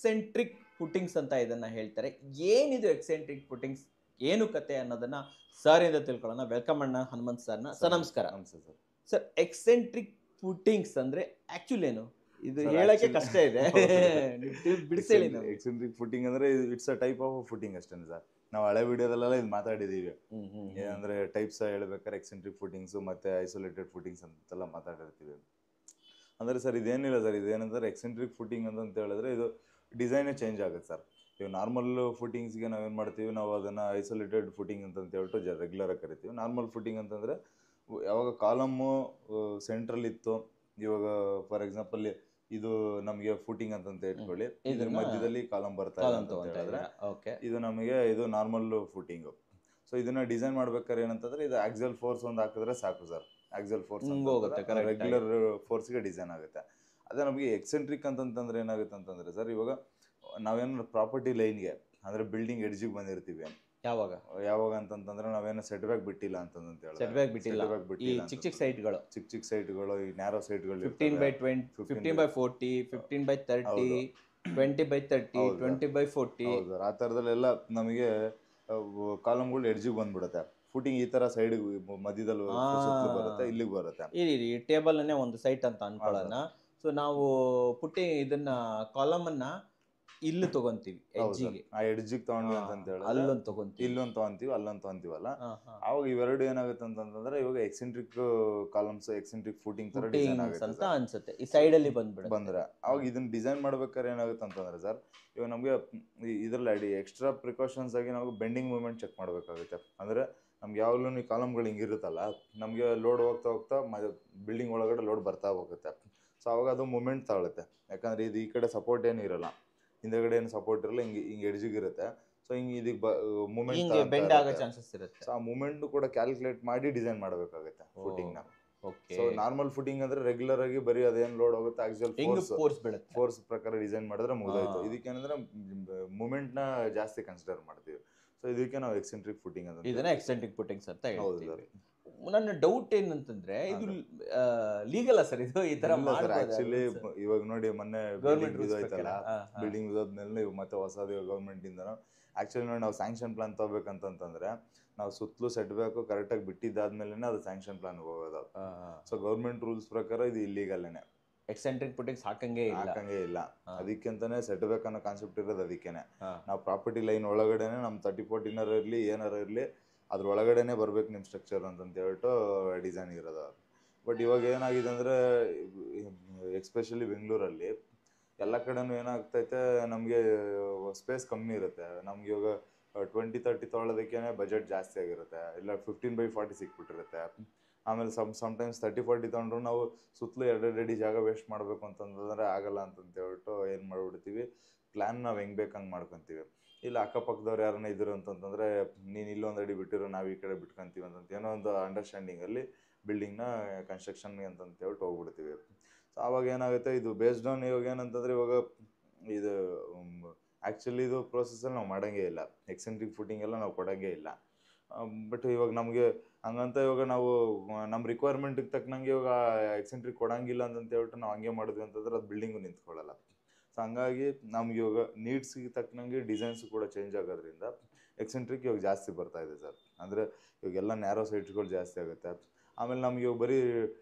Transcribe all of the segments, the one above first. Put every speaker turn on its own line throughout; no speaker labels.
Eccentric ಫುಟಿಂಗ್ಸ್ ಅಂತ ಇದನ್ನ ಹೇಳ್ತಾರೆ. ಏನಿದು ಎಕ್ಸೆಂಟ್ರಿಕ್ ಫುಟಿಂಗ್ಸ್, ಏನು ಕತೆ ಅನ್ನೋದನ್ನ ಸರ್ ಇಂದ ತಿಳ್ಕೊಳ್ಳೋಣ. ವೆಲ್ಕಮ್ ಅಣ್ಣ ಹನುಮಂತ್ ಸರ್ನ. ಸರ್ ನಮಸ್ಕಾರ. ಸರ್, ಎಕ್ಸೆಂಟ್ರಿಕ್ ಫುಟಿಂಗ್ಸ್ ಅಂದ್ರೆ ಆಕ್ಚುಲಿ ಏನು? ಇದು ಹೇಳಕ್ಕೆ ಕಷ್ಟ ಇದೆ, ಬಿಡಿಸೇಳಿ.
ಎಕ್ಸೆಂಟ್ರಿಕ್ ಫುಟಿಂಗ್ ಅಂದ್ರೆ it's a type of footing ಅಷ್ಟೇ ಸರ್. ನಾವು ಹಳೆ ವಿಡಿಯೋದಲ್ಲೆಲ್ಲ ಇದು ಮಾತಾಡಿದೀವಿ. ಏನಂದ್ರೆ ಟೈಪ್ಸ್ ಹೇಳ್ಬೇಕಾದ್ರೆ ಎಕ್ಸೆಂಟ್ರಿಕ್ ಫುಟಿಂಗ್ಸ್ ಮತ್ತೆ ಐಸೋಲೇಟೆಡ್ ಫುಟಿಂಗ್ಸ್ ಅಂತೆಲ್ಲ ಮಾತಾಡಿರ್ತೀವಿ. ಅಂದ್ರೆ ಸರ್ ಇದೇನಿಲ್ಲ ಸರ್, ಇದೇನಂದ್ರೆ ಎಕ್ಸೆಂಟ್ರಿಕ್ ಫುಟಿಂಗ್ ಅಂತ ಹೇಳಿದ್ರೆ ಇದು ಡಿಸೈನೇ ಚೇಂಜ್ ಆಗುತ್ತೆ ಸರ್. ಇವಾಗ ನಾರ್ಮಲ್ ಫುಟಿಂಗ್ಸ್ಗೆ ನಾವೇನು ಮಾಡ್ತೀವಿ, ನಾವು ಅದನ್ನು ಐಸೋಲೇಟೆಡ್ ಫುಟಿಂಗ್ ಅಂತ ಹೇಳ್ಬಿಟ್ಟು ರೆಗ್ಯುಲರ್ ಆಗಿ ಕರಿತೀವಿ. ನಾರ್ಮಲ್ ಫುಟಿಂಗ್ ಅಂತಂದರೆ ಯಾವಾಗ ಕಾಲಮ್ಮು ಸೆಂಟ್ರಲ್ ಇತ್ತು, ಇವಾಗ ಫಾರ್ ಎಕ್ಸಾಂಪಲ್ ಇದು ನಮಗೆ ಫುಟಿಂಗ್ ಅಂತಂತ ಇಟ್ಕೊಳ್ಳಿ, ಇದ್ರ ಮಧ್ಯದಲ್ಲಿ ಕಾಲಮ್ ಬರ್ತಾ ಇದೆ ಅಂತ ಹೇಳಿದ್ರೆ ಇದು ನಮಗೆ ಇದು ನಾರ್ಮಲ್ ಫುಟಿಂಗು. ಸೊ ಇದನ್ನ ಡಿಸೈನ್ ಮಾಡ್ಬೇಕಾದ್ರೆ ಏನಂತಂದ್ರೆ ಇದು ಆಕ್ಸಲ್ ಫೋರ್ಸ್ ಒಂದು ಹಾಕಿದ್ರೆ ಸಾಕು ಸರ್. ಆಕ್ಸಲ್ ಫೋರ್ಸ್ ರೆಗ್ಯುಲರ್ ಫೋರ್ಸ್ಗೆ ಡಿಸೈನ್ ಆಗುತ್ತೆ. ಅದೇ ನಮಗೆ ಎಕ್ಸೆಂಟ್ರಿಕ್ ಅಂತಂತಂದ್ರೆ ಏನಾಗುತ್ತೆ ಅಂತಂದ್ರೆ ಸರ್, ಇವಾಗ ನಾವೇನು ಪ್ರಾಪರ್ಟಿ ಲೈನ್ಗೆ ಅಂದ್ರೆ ಬಿಲ್ಡಿಂಗ್ ಎಡ್ಜಿಗೆ ಬಂದಿರ್ತೀವಿ, ಯಾವಾಗ ಅಂತಂತಂದ್ರೆ ನಾವೇನು ಸೆಟ್ ಬ್ಯಾಕ್ ಬಿಟ್ಟಿಲ್ಲ ಅಂತಂತ ಹೇಳಿದ್ರೆ,
ಚಿಕ್ಕ
ಸೈಟ್ಗಳು ಈ ನ್ಯಾರೋ ಸೈಟ್ಗಳು
15/20, 15/40, 15/30, 20/30, 20/40
ಆ ಥರದಲ್ಲೆಲ್ಲ ನಮಗೆ ಕಾಲಮ್ಗಳು ಎಡ್ಜಿಗೆ ಬಂದ್ಬಿಡುತ್ತೆ. ಫುಟಿಂಗ್ ಈ ತರ ಸೈಡ್ ಮಧ್ಯದಲ್ಲಿ ಬರುತ್ತೆ, ಇಲ್ಲಿಗೆ ಬರುತ್ತೆ.
ಈ ಟೇಬಲ್ ಅನ್ನೇ ಒಂದು ಸೈಟ್ ಅಂತ ಅನ್ಕೊಳ್ಳೋಣ. ಸೊ ನಾವು ಇದನ್ನ ಕಾಲಮ್ ಅನ್ನ ಇಲ್ಲಿ ತಗೊಂತೀವಿ, ಎಡ್ಜಿಗೆ.
ಆ ಎಡ್ಜಿಗೆ ತಗೊಂಡ್ವಿ ಅಂತ ಹೇಳಿದ್ರೆ
ಅಲ್ಲೊಂದು ತಗೊಂತೀವಿ,
ಇಲ್ಲೊಂದು ತಗೊಂತೀವಿ, ಅಲ್ಲೊಂದು ತಗೊಂತೀವಲ್ಲ, ಅವಾಗ ಇವೆರಡು ಏನಾಗುತ್ತೆ ಅಂತಂದ್ರೆ ಇವಾಗ ಎಕ್ಸೆಂಟ್ರಿಕ್ ಕಾಲಮ್ಸ್ ಎಕ್ಸೆಂಟ್ರಿಕ್ ಫುಟಿಂಗ್ ತರ ಡಿಸೈನ್ ಆಗುತ್ತೆ
ಅಂತ ಅನ್ಸುತ್ತೆ. ಈ ಸೈಡ್ ಅಲ್ಲಿ ಬಂದ್ರೆ
ಅವಾಗ ಇದನ್ನ ಡಿಸೈನ್ ಮಾಡ್ಬೇಕಾದ್ರೆ ಏನಾಗುತ್ತೆ ಅಂತಂದ್ರೆ ಸರ್, ಇವಾಗ ನಮ್ಗೆ ಇದ್ರಲ್ಲಿ ಎಕ್ಸ್ಟ್ರಾ ಪ್ರಿಕಾಷನ್ಸ್ ಆಗಿ ನಾವು ಬೆಂಡಿಂಗ್ ಮೂವ್ಮೆಂಟ್ ಚೆಕ್ ಮಾಡ್ಬೇಕಾಗುತ್ತೆ. ಅಂದ್ರೆ ನಮ್ಗೆ ಯಾವಾಗಲೂ ಈ ಕಾಲಮ್ಗಳು ಹಿಂಗಿರುತ್ತಲ್ಲ, ನಮಗೆ ಲೋಡ್ ಹೋಗ್ತಾ ಹೋಗ್ತಾ ಬಿಲ್ಡಿಂಗ್ ಒಳಗಡೆ ಲೋಡ್ ಬರ್ತಾ ಹೋಗುತ್ತೆ. ಸೊ ಅವಾಗ ಅದು ಮೂಮೆಂಟ್ ತಗೊಳುತ್ತೆ. ಯಾಕಂದ್ರೆ ಇದು ಈ ಕಡೆ ಸಪೋರ್ಟ್ ಏನು ಇರಲ್ಲ, ಹಿಂದೆಗಡೆ ಏನು ಸಪೋರ್ಟ್ ಇರಲ್ಲ, ಹಿಂಗೆ ಎಡ್ಜಿಗಿರುತ್ತೆ. ಸೊ ಹಿಂಗೆ ಇದಕ್ಕೆ ಮೂಮೆಂಟ್
ಬೆಂಡ್ ಆಗೋ ಚಾನ್ಸಸ್ ಇರುತ್ತೆ.
ಸೊ ಆ ಮೂಮೆಂಟ್ ಕೂಡ ಕ್ಯಾಲ್ಕುಲೇಟ್ ಮಾಡಿ ಡಿಸೈನ್ ಮಾಡಬೇಕಾಗುತ್ತೆ ಫುಟಿಂಗ್ ನ. ಸೊ ನಾರ್ಮಲ್ ಫುಟಿಂಗ್ ಅಂದ್ರೆ ರೆಗ್ಯುಲರ್ ಆಗಿ ಬರೀ ಅದೇನ್ ಲೋಡ್ ಹೋಗುತ್ತೆ ಆಕ್ಚುಯಲ್ ಫೋರ್ಸ್ ಪ್ರಕಾರ ಡಿಸೈನ್ ಮಾಡಿದ್ರೆ ಮುಗಿದೋಯ್ತು. ಇದಕ್ಕೇನಂದ್ರೆ ಮೂಮೆಂಟ್ ನ ಜಾಸ್ತಿ ಕನ್ಸಿಡರ್ ಮಾಡ್ತೀವಿ. ಸೊ ಇದಕ್ಕೆ ನಾವು ಎಕ್ಸೆಂಟ್ರಿಕ್ ಫುಟಿಂಗ್ ಅಂತ
ಇದನ್ನ ಎಕ್ಸೆಂಟ್ರಿಕ್ ಫುಟಿಂಗ್ಸ್ ಅಂತ ಹೇಳ್ತೀವಿ. ನನ್ನ ಡೌಟ್ ಏನಂತಂದ್ರೆ ಇದು ಲೀಗಲ್ ಸರ್? ಇದು ಈ ತರ
ಆಕ್ಚುಲಿ ಇವಾಗ ನೋಡಿ ಮೊನ್ನೆ ಬಿಲ್ಡಿಂಗ್ ಬಿದ್ದೋಯ್ತಲ್ಲ, ಬಿಲ್ಡಿಂಗ್ ಬಿದ್ದೋದ್ಮೇಲೆ ಮತ್ತೆ ಹೊಸದು ಗೌರ್ಮೆಂಟ್ ಇಂದ ಆಕ್ಚುಲಿ ನೋಡಿ ನಾವು ಸ್ಯಾಂಕ್ಷನ್ ಪ್ಲಾನ್ ತಗೋಬೇಕಂತಂದ್ರೆ ನಾವು ಸುತ್ತಲೂ ಸೆಟ್ ಬೇಕು ಕರೆಕ್ಟಾಗಿ ಬಿಟ್ಟಿದ್ದಾದ್ಮೇಲೆ ಅದು ಸ್ಯಾಂಕ್ಷನ್ ಪ್ಲಾನ್ ಹೋಗೋದು. ಸೊ ಗೌರ್ಮೆಂಟ್ ರೂಲ್ಸ್ ಪ್ರಕಾರ ಇದು ಇಲ್ಲಿಗಲ್ಲೇನೆ,
ಎಕ್ಸೆಂಟ್ರಿಕ್ ಫುಟಿಂಗ್ಸ್ ಹಾಕಂಗೆ
ಇಲ್ಲ. ಅದಕ್ಕೆಂತಾನೆ ಸೆಟ್ ಬ್ಯಾಕ್ ಅನ್ನೋ ಕಾನ್ಸೆಪ್ಟ್ ಇರೋದು ಅದಕ್ಕೇನೆ. ನಾವು ಪ್ರಾಪರ್ಟಿ ಲೈನ್ ಒಳಗಡೆನೆ ನಮ್ 30-40 ಇರ್ಲಿ ಏನಾರ ಇರ್ಲಿ ಅದ್ರ ಒಳಗಡೆನೆ ಬರ್ಬೇಕು ನಿಮ್ ಸ್ಟ್ರಕ್ಚರ್ ಅಂತ ಹೇಳ್ಬಿಟ್ಟು ಡಿಸೈನ್ ಇರೋದು. ಬಟ್ ಇವಾಗ ಏನಾಗಿದೆ ಅಂದ್ರೆ ಎಸ್ಪೆಷಲಿ ಬೆಂಗಳೂರಲ್ಲಿ ಎಲ್ಲ ಕಡೆನೂ ಏನಾಗ್ತೈತೆ, ನಮಗೆ ಸ್ಪೇಸ್ ಕಮ್ಮಿ ಇರುತ್ತೆ. ನಮ್ಗೆ ಇವಾಗ 20-30 ತೊಗೊಳೋದಕ್ಕೇನೆ ಬಜೆಟ್ ಜಾಸ್ತಿ ಆಗಿರುತ್ತೆ, ಇಲ್ಲ 15/40 ಸಿಕ್ಬಿಟ್ಟಿರುತ್ತೆ. ಆಮೇಲೆ ಸಮ್ಟೈಮ್ಸ್ 30-40 ತೊಗೊಂಡ್ರು ನಾವು ಸುತ್ತಲೂ 2 ಅಡಿ ಜಾಗ ವೇಸ್ಟ್ ಮಾಡಬೇಕು ಅಂತಂದ್ರೆ ಆಗಲ್ಲ ಅಂತಂತ ಹೇಳ್ಬಿಟ್ಟು ಏನು ಮಾಡ್ಬಿಡ್ತೀವಿ, ಪ್ಲ್ಯಾನ್ ನಾವು ಹೆಂಗೆ ಬೇಕಂಗೆ ಮಾಡ್ಕೊತೀವಿ. ಇಲ್ಲ ಅಕ್ಕಪಕ್ಕದವ್ರು ಯಾರನ್ನ ಇದ್ರು ಅಂತಂತಂದರೆ ನೀನು ಇಲ್ಲೊಂದು ಅಡಿ ಬಿಟ್ಟಿರೋ ನಾವು ಈ ಕಡೆ ಬಿಟ್ಕೊತೀವಿ ಅಂತಂತ ಏನೋ ಒಂದು ಅಂಡರ್ಸ್ಟ್ಯಾಂಡಿಂಗಲ್ಲಿ ಬಿಲ್ಡಿಂಗ್ನ ಕನ್ಸ್ಟ್ರಕ್ಷನ್ಗೆ ಅಂತಂತ ಹೇಳ್ಬಿಟ್ಟು ಹೋಗ್ಬಿಡ್ತೀವಿ. ಸೊ ಆವಾಗ ಏನಾಗುತ್ತೆ, ಇದು ಬೇಸ್ಡ್ ಆನ್ ಇವಾಗ ಏನಂತಂದರೆ ಇವಾಗ ಇದು ಆ್ಯಕ್ಚುಲಿ ಇದು ಪ್ರೋಸೆಸ್ಸಲ್ಲಿ ನಾವು ಮಾಡೋಂಗೇ ಇಲ್ಲ, ಎಕ್ಸೆಂಟ್ರಿಕ್ ಫುಟಿಂಗ್ ಎಲ್ಲ ನಾವು ಕೊಡೋಂಗೇ ಇಲ್ಲ. ಬಟ್ ಇವಾಗ ನಮಗೆ ಹಂಗಂತ ಇವಾಗ ನಾವು ನಮ್ಮ ರಿಕ್ವೈರ್ಮೆಂಟಿಗೆ ತಕ್ಕನಂಗೆ ಇವಾಗ ಎಕ್ಸೆಂಟ್ರಿಕ್ ಕೊಡೋಂಗಿಲ್ಲ ಅಂತಂತ ಹೇಳ್ಬಿಟ್ಟು ನಾವು ಹಂಗೆ ಮಾಡಿದ್ವಿ ಅಂತಂದ್ರೆ ಅದು ಬಿಲ್ಡಿಂಗು ನಿಂತ್ಕೊಳ್ಳಲ್ಲ. ಸೊ ಹಂಗಾಗಿ ನಮ್ಗೆ ಇವಾಗ ನೀಡ್ಸ್ಗೆ ತಕ್ಕನಂಗೆ ಡಿಸೈನ್ಸ್ ಕೂಡ ಚೇಂಜ್ ಆಗೋದ್ರಿಂದ ಎಕ್ಸೆಂಟ್ರಿಕ್ ಇವಾಗ ಜಾಸ್ತಿ ಬರ್ತಾ ಇದೆ ಸರ್. ಅಂದರೆ ಇವಾಗೆಲ್ಲ ನ್ಯಾರೋ ಸೈಟ್ಸ್ಗಳು ಜಾಸ್ತಿ ಆಗುತ್ತೆ. ಆಮೇಲೆ ನಮ್ಗೆ ಇವಾಗ ಬರೀ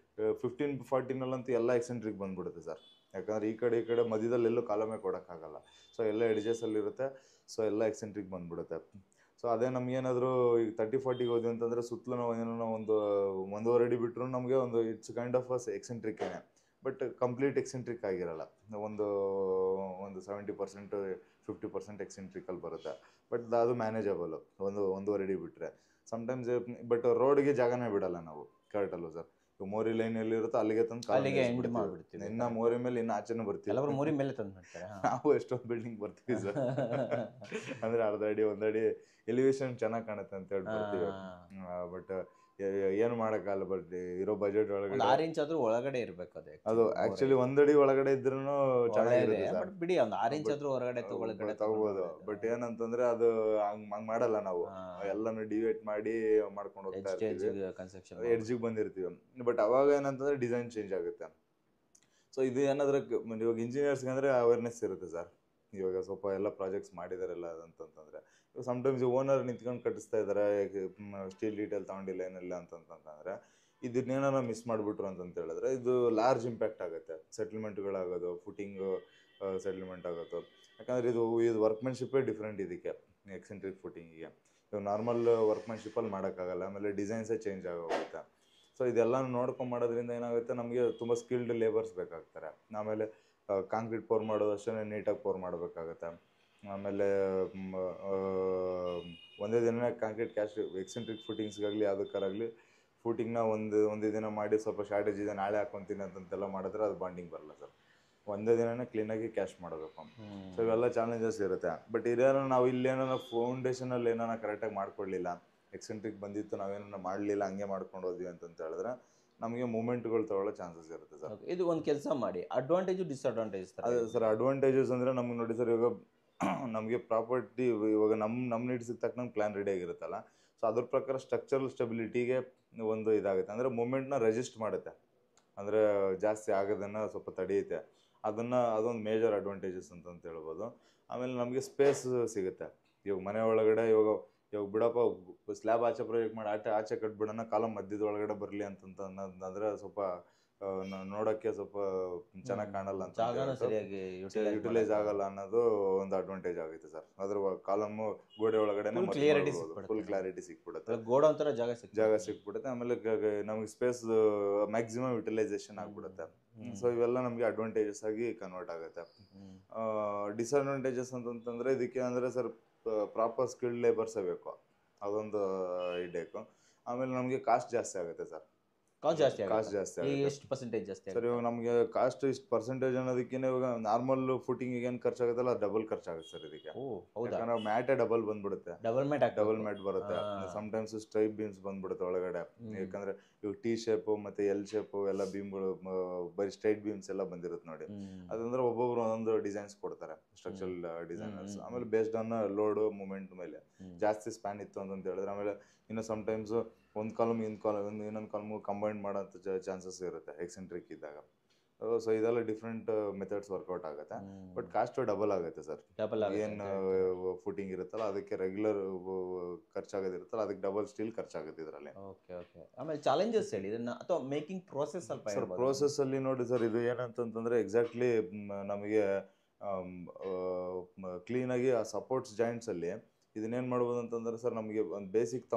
15-40 ಎಲ್ಲ ಎಕ್ಸೆಂಟ್ರಿಕ್ ಬಂದ್ಬಿಡುತ್ತೆ ಸರ್. ಯಾಕಂದರೆ ಈ ಕಡೆ ಮಧ್ಯದಲ್ಲಿ ಎಲ್ಲೂ ಕಾಲಮೇ ಕೊಡೋಕ್ಕಾಗಲ್ಲ. ಸೊ ಎಲ್ಲ ಎಡ್ಜಸಲ್ಲಿರುತ್ತೆ. ಸೊ ಎಲ್ಲ ಎಕ್ಸೆಂಟ್ರಿಕ್ ಬಂದ್ಬಿಡುತ್ತೆ. ಸೊ ಅದೇ ನಮಗೇನಾದರೂ ಈಗ 30-40 ಹೋದ್ವಿ ಅಂತಂದರೆ ಸುತ್ತಲೂ ನಾವು ಏನೋ ಒಂದು 1.5 ಅಡಿ ಬಿಟ್ಟರು ನಮಗೆ ಒಂದು ಇಟ್ಸ್ ಕೈಂಡ್ ಆಫ್ ಎಕ್ಸೆಂಟ್ರಿಕ್ಕೇನೆ, ಬಟ್ ಕಂಪ್ಲೀಟ್ ಎಕ್ಸೆಂಟ್ರಿಕ್ ಆಗಿರಲ್ಲ. ಒಂದು 70% 50% ಎಕ್ಸೆಂಟ್ರಿಕಲ್ಲಿ ಬರುತ್ತೆ. ಬಟ್ ಅದು ಮ್ಯಾನೇಜಬಲು 1.5 ಅಡಿ ಬಿಟ್ಟರೆ. ಸಮ್ಟೈಮ್ಸ್ ಬಟ್ ರೋಡ್ಗೆ ಜಾಗನೇ ಬಿಡಲ್ಲ ನಾವು ಕರೆಕ್ಟಲ್ವ ಸರ್. ಮೋರಿ ಲೈನ್ ಎಲ್ಲಿರುತ್ತೋ ಅಲ್ಲಿಗೆ ತಂದು
ಎಂಡ್ ಮಾಡ್ಬಿಡ್ತೀವಿ.
ಇನ್ನು ಮೋರಿ ಮೇಲೆ ಇನ್ನು ಆಚೆನೂ ಬರ್ತೀವಿ,
ಮೋರಿ ಮೇಲೆ ತಂದು ಮಾಡ್ತಾರೆ.
ನಾವು ಎಷ್ಟೊಂದು ಬಿಲ್ಡಿಂಗ್ ಬರ್ತೀವಿ ಸರ್, ಅಂದರೆ 1/2 ಅಡಿ 1 ಅಡಿ ಎಲಿವೇಶನ್ ಚೆನ್ನಾಗಿ ಕಾಣುತ್ತೆ ಅಂತ ಹೇಳಿ ಬರ್ತೀವಿ. ಬಟ್ ಏನು ಮಾಡೋಕ್ಕಾಗಲ್ಲ. ಬಟ್ ಇರೋ ಬಜೆಟ್ ಒಳಗಡೆ
6 ಇಂಚ್ ಆದ್ರೂ ಒಳಗಡೆ ಇರಬೇಕು.
ಅದು ಆಕ್ಚುಲಿ 1 ಅಡಿ ಒಳಗಡೆ ಇದ್ರೂ ಚೆನ್ನಾಗಿರುತ್ತೆ ಸರ್.
ಬಿಡಿ, ಒಂದು 6 ಇಂಚ್ ಆದ್ರೂ ಹೊರಗಡೆ
ತಗೋಬಹುದು. ಬಟ್ ಏನಂತಂದ್ರೆ ಅದು ಹಂಗ್ ಮಾಡಲ್ಲ ನಾವು, ಎಲ್ಲಾನು ಡಿವೈಡ್ ಮಾಡಿ ಮಾಡ್ಕೊಂಡು ಹೋಗ್ತಾ ಇರ್ತೀವಿ, ಎಡ್ಜಿಗೆ ಬಂದಿರ್ತೀವಿ. ಬಟ್ ಅವಾಗ ಏನಂತಂದ್ರೆ ಡಿಸೈನ್ ಚೇಂಜ್ ಆಗುತ್ತೆ. ಸೊ ಇದು ಏನಾದ್ರೆ ಇವಾಗ ಇಂಜಿನಿಯರ್ಸ್ಗೆ ಅಂದ್ರೆ ಅವೇರ್ನೆಸ್ ಇರುತ್ತೆ ಸರ್, ಇವಾಗ ಸ್ವಲ್ಪ ಎಲ್ಲ ಪ್ರಾಜೆಕ್ಟ್ಸ್ ಮಾಡಿದಾರೆಲ್ಲ ಅದಂತಂದ್ರೆ ಇವಾಗ ಸಮ್ಟೈಮ್ಸ್ ಓನರ್ ನಿಂತ್ಕೊಂಡು ಕಟ್ಟಿಸ್ತಾ ಇದ್ದಾರೆ, ಸ್ಟೀಲ್ ಡೀಟೇಲ್ ತಗೊಂಡಿಲ್ಲ ಏನಿಲ್ಲ ಅಂತಂತಂದ್ರೆ ಇದನ್ನೇನಾರ ಮಿಸ್ ಮಾಡಿಬಿಟ್ರು ಅಂತ ಹೇಳಿದ್ರೆ ಇದು ಲಾರ್ಜ್ ಇಂಪ್ಯಾಕ್ಟ್ ಆಗುತ್ತೆ. ಸೆಟಲ್ಮೆಂಟ್ಗಳಾಗೋದು, ಫುಟಿಂಗ್ ಸೆಟಲ್ಮೆಂಟ್ ಆಗೋದು. ಯಾಕಂದರೆ ಇದು ವರ್ಕ್ಮೆನ್ಶಿಪ್ಪೇ ಡಿಫ್ರೆಂಟ್ ಇದಕ್ಕೆ ಎಕ್ಸೆಂಟ್ರಿಕ್ ಫುಟಿಂಗಿಗೆ. ಇವಾಗ ನಾರ್ಮಲ್ ವರ್ಕ್ಮೆನ್ಶಿಪ್ಪಲ್ಲಿ ಮಾಡೋಕ್ಕಾಗಲ್ಲ, ಆಮೇಲೆ ಡಿಸೈನ್ಸೇ ಚೇಂಜ್ ಆಗೋಗುತ್ತೆ. ಸೊ ಇದೆಲ್ಲ ನೋಡ್ಕೊಂಡು ಮಾಡೋದ್ರಿಂದ ಏನಾಗುತ್ತೆ, ನಮಗೆ ತುಂಬ ಸ್ಕಿಲ್ಡ್ ಲೇಬರ್ಸ್ ಬೇಕಾಗ್ತಾರೆ. ಆಮೇಲೆ ಕಾಂಕ್ರೀಟ್ ಪೋರ್ ಮಾಡೋದು ಅಷ್ಟೇ ನೀಟಾಗಿ ಪೋರ್ ಮಾಡಬೇಕಾಗತ್ತೆ. ಆಮೇಲೆ ಒಂದೇ ದಿನ ಕಾಂಕ್ರೀಟ್ ಎಕ್ಸೆಂಟ್ರಿಕ್ ಫುಟಿಂಗ್ಸ್ಗಾಗಲಿ ಯಾವುದಕ್ಕಾಗಲಿ ಫುಟಿಂಗ್ನ ಒಂದೇ ದಿನ ಮಾಡಿ ಸ್ವಲ್ಪ ಶಾರ್ಟೇಜ್ ಇದೆ ನಾಳೆ ಹಾಕ್ಕೊಂತೀನಿ ಅಂತೆಲ್ಲ ಮಾಡಿದ್ರೆ ಅದು ಬಾಂಡಿಂಗ್ ಬರಲ್ಲ ಸರ್. ಒಂದೇ ದಿನನೇ ಕ್ಲೀನಾಗಿ ಕ್ಯಾಶ್ ಮಾಡಬೇಕು. ಸೊ ಇವೆಲ್ಲ ಚಾಲೆಂಜಸ್ ಇರುತ್ತೆ. ಬಟ್ ಇದೇನೋ ನಾವು ಇಲ್ಲೇನೋ ಫೌಂಡೇಶನಲ್ಲಿ ಏನಾರ ಕರೆಕ್ಟಾಗಿ ಮಾಡ್ಕೊಳ್ಳಿಲ್ಲ, ಎಕ್ಸೆಂಟ್ರಿಕ್ ಬಂದಿತ್ತು ನಾವೇನೋ ಮಾಡಲಿಲ್ಲ ಹಂಗೆ ಮಾಡ್ಕೊಂಡು ಹೋದ್ವಿ ಅಂತ ಹೇಳಿದ್ರೆ ನಮಗೆ ಮೂಮೆಂಟ್ಗಳು ತಗೊಳ್ಳೋ ಚಾನ್ಸಸ್ ಇರುತ್ತೆ ಸರ್.
ಇದು ಒಂದು ಕೆಲಸ ಮಾಡಿ, ಅಡ್ವಾಂಟೇಜು ಡಿಸ್ಅಡ್ವಾಂಟೇಜ್
ಅದೇ ಸರ್, ಅಡ್ವಾಂಟೇಜಸ್ ಅಂದರೆ ನಮ್ಗೆ ನೋಡಿ ಸರ್, ಇವಾಗ ನಮಗೆ ಪ್ರಾಪರ್ಟಿ ಇವಾಗ ನಮ್ಮ ನೀಡ್ಸಿಗೆ ತಕ್ಕಂಗೆ ಪ್ಲ್ಯಾನ್ ರೆಡಿ ಆಗಿರುತ್ತಲ್ಲ, ಸೊ ಅದ್ರ ಪ್ರಕಾರ ಸ್ಟ್ರಕ್ಚರಲ್ ಸ್ಟೆಬಿಲಿಟಿಗೆ ಒಂದು ಇದಾಗುತ್ತೆ. ಅಂದರೆ ಮೂಮೆಂಟ್ನ ರೆಜಿಸ್ಟ್ ಮಾಡುತ್ತೆ, ಅಂದರೆ ಜಾಸ್ತಿ ಆಗೋದನ್ನು ಸ್ವಲ್ಪ ತಡೆಯುತ್ತೆ. ಅದೊಂದು ಮೇಜರ್ ಅಡ್ವಾಂಟೇಜಸ್ ಅಂತ ಹೇಳ್ಬೋದು. ಆಮೇಲೆ ನಮಗೆ ಸ್ಪೇಸ್ ಸಿಗುತ್ತೆ. ಇವಾಗ ಮನೆ ಒಳಗಡೆ ಇವಾಗ ಬಿಡಪ್ಪ ಸ್ಲ್ಯಾಬ್ ಆಚೆ ಪ್ರೊಜೆಕ್ಟ್ ಮಾಡಿ ಆಚೆ ಕಟ್ಬಿಡೋಣ, ಕಾಲಮ್ ಮಧ್ಯದ ಒಳಗಡೆ ಬರಲಿ ಅಂತಂದ್ರೆ ಸ್ವಲ್ಪ ನೋಡೋಕ್ಕೆ ಸ್ವಲ್ಪ ಚೆನ್ನಾಗಿ ಕಾಣಲ್ಲ ಅಂತ ಯುಟಿಲೈಸ್ ಆಗಲ್ಲ ಅನ್ನೋದು ಒಂದು ಅಡ್ವಾಂಟೇಜ್ ಆಗುತ್ತೆ ಸರ್. ಅದ್ರ ಕಾಲಮ್ಮು ಗೋಡೆ ಒಳಗಡೆ ಫುಲ್ ಕ್ಲಾರಿಟಿ ಸಿಕ್ಬಿಡುತ್ತೆ,
ಗೋಡೆ ಒಂಥರ ಜಾಗ
ಸಿಕ್ಬಿಡುತ್ತೆ. ಆಮೇಲೆ ನಮಗೆ ಸ್ಪೇಸ್ ಮ್ಯಾಕ್ಸಿಮಮ್ ಯುಟಿಲೈಸೇಷನ್ ಆಗ್ಬಿಡುತ್ತೆ. ಸೊ ಇವೆಲ್ಲ ನಮಗೆ ಅಡ್ವಾಂಟೇಜಸ್ ಆಗಿ ಕನ್ವರ್ಟ್ ಆಗುತ್ತೆ. ಡಿಸ್ಅಡ್ವಾಂಟೇಜಸ್ ಅಂತಂದ್ರೆ ಇದಕ್ಕೆ ಅಂದರೆ ಸರ್ ಪ್ರಾಪರ್ ಸ್ಕಿಲ್ಡ್ ಲೇಬರ್ಸೇ ಬೇಕು, ಅದೊಂದು ಇಡೇಕು. ಆಮೇಲೆ ನಮಗೆ ಕಾಸ್ಟ್ ಜಾಸ್ತಿ ಆಗುತ್ತೆ ಸರ್.
ಕಾಸ್ಟ್ ಜಾಸ್ತಿ
ಆಗುತ್ತೆ.
ಎಷ್ಟು ಪರ್ಸೆಂಟೇಜ್ ಜಾಸ್ತಿ
ಸರ್ ಇವಾಗ ನಮಗೆ ಕಾಸ್ಟ್ ಇಷ್ಟು ಪರ್ಸೆಂಟೇಜ್ ಅನ್ನೋದಕ್ಕಿಂತ ಇವಾಗ ನಾರ್ಮಲ್ ಫುಟಿಂಗಿಗೆ ಏನು ಖರ್ಚಾಗುತ್ತಲ್ಲ ಅದು ಡಬಲ್ ಖರ್ಚಾಗುತ್ತೆ ಸರ್ ಇದಕ್ಕೆ. ಯಾಕಂದ್ರೆ ಮ್ಯಾಟೇ ಡಬಲ್ ಬಂದ್ಬಿಡುತ್ತೆ, ಡಬಲ್ ಮ್ಯಾಟ್ ಬರುತ್ತೆ. ಸಮ್ಟೈಮ್ಸ್ ಸ್ಟ್ರೈಪ್ ಬೀಮ್ಸ್ ಬಂದ್ಬಿಡುತ್ತೆ ಒಳಗಡೆ. ಯಾಕಂದ್ರೆ ಇವಾಗ ಟಿ ಶೇಪು ಮತ್ತೆ ಎಲ್ ಶೇಪು ಎಲ್ಲ ಬೀಮ್ಗಳು ಬರೀ ಸ್ಟ್ರೈಟ್ ಬೀಮ್ಸ್ ಎಲ್ಲ ಬಂದಿರುತ್ತೆ ನೋಡಿ. ಅದಂದ್ರೆ ಒಬ್ಬೊಬ್ರು ಒಂದೊಂದು ಡಿಸೈನ್ಸ್ ಕೊಡ್ತಾರೆ, ಸ್ಟ್ರಕ್ಚರಲ್ ಡಿಸೈನರ್ಸ್. ಆಮೇಲೆ ಬೇಸ್ಡ್ ಆನ್ ಲೋಡು ಮೂಮೆಂಟ್ ಮೇಲೆ ಜಾಸ್ತಿ ಸ್ಪ್ಯಾನ್ ಇತ್ತು ಅಂತ ಹೇಳಿದ್ರೆ, ಆಮೇಲೆ ಇನ್ನು ಸಮ್ಟೈಮ್ಸ್ ಒಂದು ಕಾಲಮ್ ಇನ್ನೊಂದು ಕಾಲಮು ಕಂಬೈನ್ ಮಾಡೋಂಥ ಚಾನ್ಸಸ್ ಇರುತ್ತೆ ಎಕ್ಸೆಂಟ್ರಿಕ್ ಇದ್ದಾಗ. ಸೊ ಇದೆಲ್ಲ ಡಿಫ್ರೆಂಟ್ ಮೆಥಡ್ಸ್ ವರ್ಕೌಟ್ ಆಗುತ್ತೆ. ಬಟ್ ಕಾಸ್ಟ್ ಡಬಲ್ ಆಗುತ್ತೆ ಸರ್. ಏನು ಫುಟಿಂಗ್ ಇರುತ್ತಲ್ಲ ಅದಕ್ಕೆ ರೆಗ್ಯುಲರ್ ಖರ್ಚಾಗೋದಿರುತ್ತಲ್ಲ ಅದಕ್ಕೆ ಡಬಲ್ ಸ್ಟಿಲ್ ಖರ್ಚಾಗುತ್ತೆ ಇದರಲ್ಲಿ.
ಆಮೇಲೆ ಚಾಲೆಂಜಸ್ ಹೇಳಿ ಇದನ್ನ, ಅಥವಾ ಮೇಕಿಂಗ್ ಪ್ರೋಸೆಸ್ ಸ್ವಲ್ಪ
ಸರ್. ಪ್ರೋಸೆಸ್ ಅಲ್ಲಿ ನೋಡಿ ಸರ್, ಇದು ಏನಂತಂದ್ರೆ ಎಕ್ಸಾಕ್ಟ್ಲಿ ನಮಗೆ ಕ್ಲೀನಾಗಿ ಆ ಸಪೋರ್ಟ್ಸ್ ಜಾಯಿಂಟ್ಸ್ ಅಲ್ಲಿ ಇದನ್ನೇನು ಮಾಡ್ಬೋದು ಅಂತಂದ್ರೆ ಸರ್, ನಮಗೆ ಒಂದು ಬೇಸಿಕ್